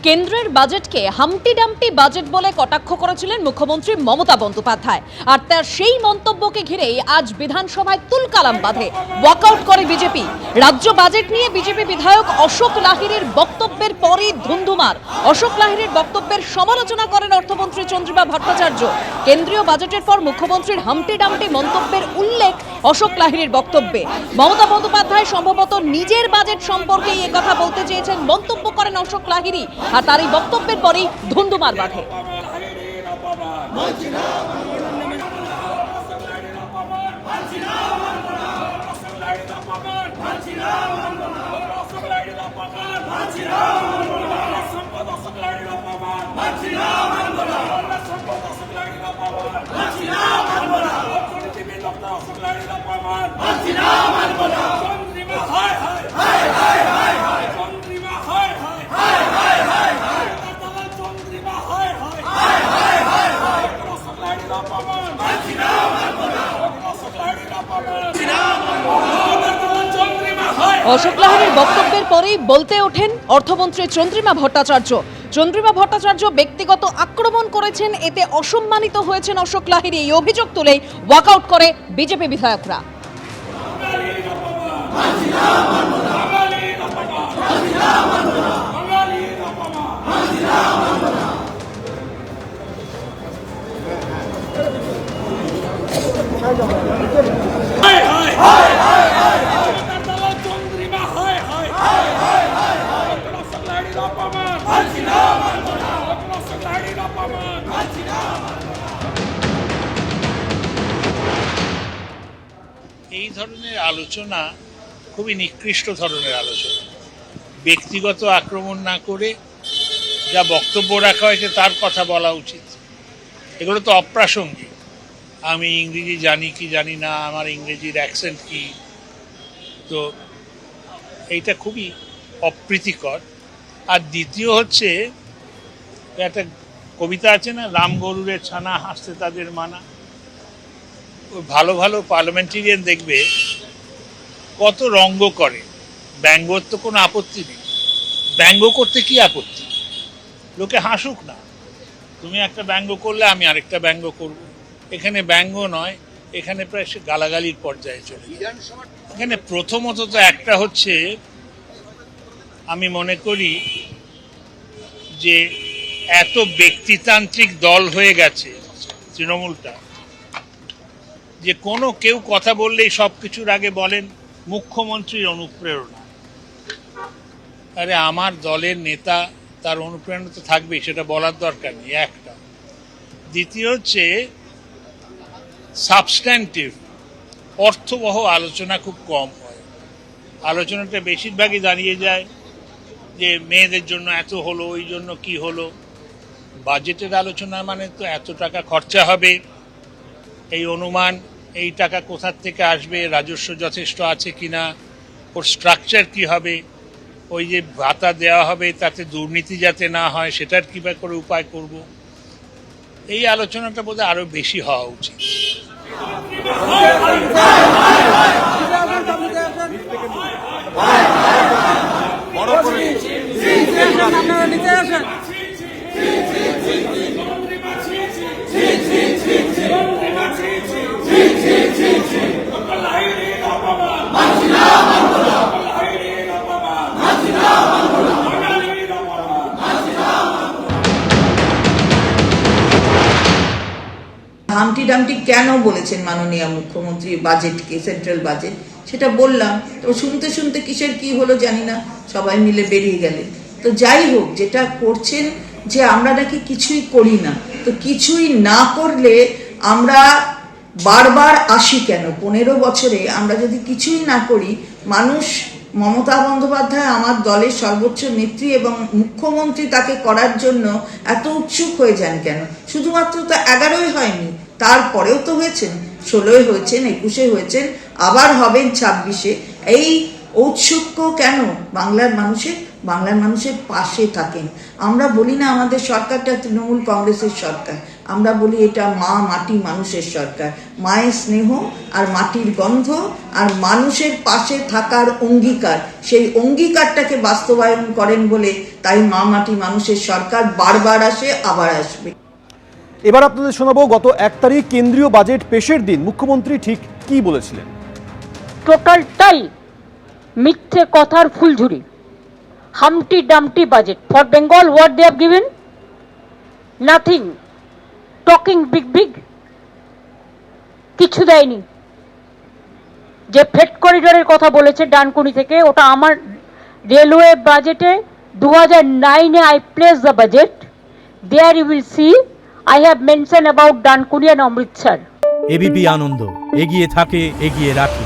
কেন্দ্রের বাজেটকে Humpty Dumpty budget বলে কটাক্ষ করেছিলেন মুখ্যমন্ত্রী মমতা বন্দ্যোপাধ্যায়। আর তার সেই মন্তব্যকে ঘিরেই আজ বিধানসভায় তুলকালাম বাঁধে, ওয়াকআউট করে বিজেপি। রাজ্য বাজেট নিয়ে বিজেপি বিধায়ক অশোক লাহিড়ীর বক্তব্যের পরই ধুন্ধুমার। অশোক লাহিড়ীর বক্তব্যের সমালোচনা করেন অর্থমন্ত্রী চন্দ্রিমা ভট্টাচার্য। কেন্দ্রীয় বাজেটের পর মুখ্যমন্ত্রীর হাম্পটি ডাম্পটি মন্তব্যের উল্লেখ অশোক লাহিড়ীর বক্তব্যে। মমতা বন্দ্যোপাধ্যায় সম্ভবত নিজের বাজেট সম্পর্কেই একথা বলতে চেয়েছেন, মন্তব্য করেন অশোক লাহিড়ী। আর তার এই বক্তব্যের পরেই ধুন্ধুমার বাঁধে। অশোক লাহিড়ীর বক্তব্যের পরেই বলতে ওঠেন অর্থমন্ত্রী চন্দ্রিমা ভট্টাচার্য। চন্দ্রিমা ভট্টাচার্য ব্যক্তিগত আক্রমণ করেছেন, এতে অসম্মানিত হয়েছেন অশোক লাহিড়ী। এই অভিযোগ তুলেই ওয়াকআউট করে বিজেপি বিধায়করা। এই ধরনের আলোচনা খুবই নিকৃষ্ট ধরনের আলোচনা। ব্যক্তিগত আক্রমণ না করে যা বক্তব্য রাখা হয়েছে তার কথা বলা উচিত। এগুলো তো অপ্রাসঙ্গিক। আমি ইংরেজি জানি কি জানি না, আমার ইংরেজির অ্যাকসেন্ট কি, তো এইটা খুবই অপ্রীতিকর। আর দ্বিতীয় হচ্ছে, একটা কবিতা আছে না, রাম গরুরের ছানা হাসতে তাদের মানা। ভালো ভালো পার্লামেন্টেরিয়ান দেখবে কত রঙ্গ করে। ব্যঙ্গর তো কোনো আপত্তি নেই, ব্যঙ্গ করতে কি আপত্তি? লোকে হাসুক না। তুমি একটা ব্যঙ্গ করলে আমি আরেকটা ব্যঙ্গ করব। এখানে ব্যঙ্গ নয়, এখানে প্রায় সে গালাগালির পর্যায়ে চলে যায়। এখানে প্রথমত তো একটা হচ্ছে, আমি মনে করি যে এত ব্যক্তিতান্ত্রিক দল হয়ে গেছে তৃণমূলটা, যে কোনো কেউ কথা বললেই সব কিছুর আগে বলেন মুখ্যমন্ত্রীর অনুপ্রেরণা। আরে আমার দলের নেতা, তার অনুপ্রেরণা তো থাকবেই, সেটা বলার দরকার নেই একটা। দ্বিতীয় হচ্ছে সাবস্ট্যান্টিভ অর্থবহ আলোচনা খুব কম হয়। আলোচনাটা বেশিরভাগই দাঁড়িয়ে যায় যে মেয়েদের জন্য এত হলো, ওই জন্য কি হলো। বাজেটের আলোচনা মানে তো এত টাকা খরচা হবে, এই অনুমান, এই টাকা কোথার থেকে আসবে, রাজস্ব যথেষ্ট আছে কিনা, ওর স্ট্রাকচার কি হবে, ওই যে ভাতা দেওয়া হবে তাতে দুর্নীতি যাতে না হয় সেটার কীভাবে করে উপায় করব। এই আলোচনাটা বোধহয় আরো বেশি হওয়া উচিত। হাম্পটি ডাম্পটি কেন বলেছেন মাননীয় মুখ্যমন্ত্রী বাজেটকে, সেন্ট্রাল বাজেট, সেটা বললাম। তো শুনতে শুনতে কিসের কি হলো জানি না, সবাই মিলে বেরিয়ে গেলেন। তো যাই হোক, যেটা করছেন যে আমরা নাকি কিছুই করি না, তো কিছুই না করলে আমরা বারবার আসি কেন? 15 বছরে আমরা যদি কিছুই না করি, মানুষ, মমতা বন্দ্যোপাধ্যায় আমার দলের সর্বোচ্চ নেত্রী এবং মুখ্যমন্ত্রী, তাকে করার জন্য এত উৎসুক হয়ে যান কেন? শুধুমাত্র তো 11ই হয়নি, তারপরেও তো হয়েছেন, 16 হয়েছেন, 21 হয়েছেন, আবার হবেন 26-এ। এই ঔৎসুক্য কেন? বাংলার মানুষের পাশে থাকেন। আমরা বলি না আমাদের সরকারটা তৃণমূল কংগ্রেসের সরকার, আমরা বলি এটা মা মাটি মানুষের সরকার। মায়ের স্নেহ আর মাটির গন্ধ আর মানুষের পাশে থাকার অঙ্গীকার, সেই অঙ্গীকারটাকে বাস্তবায়ন করেন বলে তাই মা মাটি মানুষের সরকার বারবার আসে, আবার আসবে। এবার আপনাদের শোনাবো গত 1 তারিখ কেন্দ্রীয় বাজেট পেশের দিন মুখ্যমন্ত্রী ঠিক কি বলেছিলেন। টোটালটাই মিথ্যে কথার ফুলঝুরি। Humpty dumpty budget for Bengal, what they have given, nothing. Talking big big, কিছু দেয়নি। যে ফ্রেট করিডোরের কথা বলেছে ডানকুনি থেকে, ওটা আমার রেলওয়ে বাজেটে 2009-এ I place the budget, there you will see I have mentioned about Dankuni and Amritsar. ABP Ananda, এগিয়ে থাকে, এগিয়ে রাখে।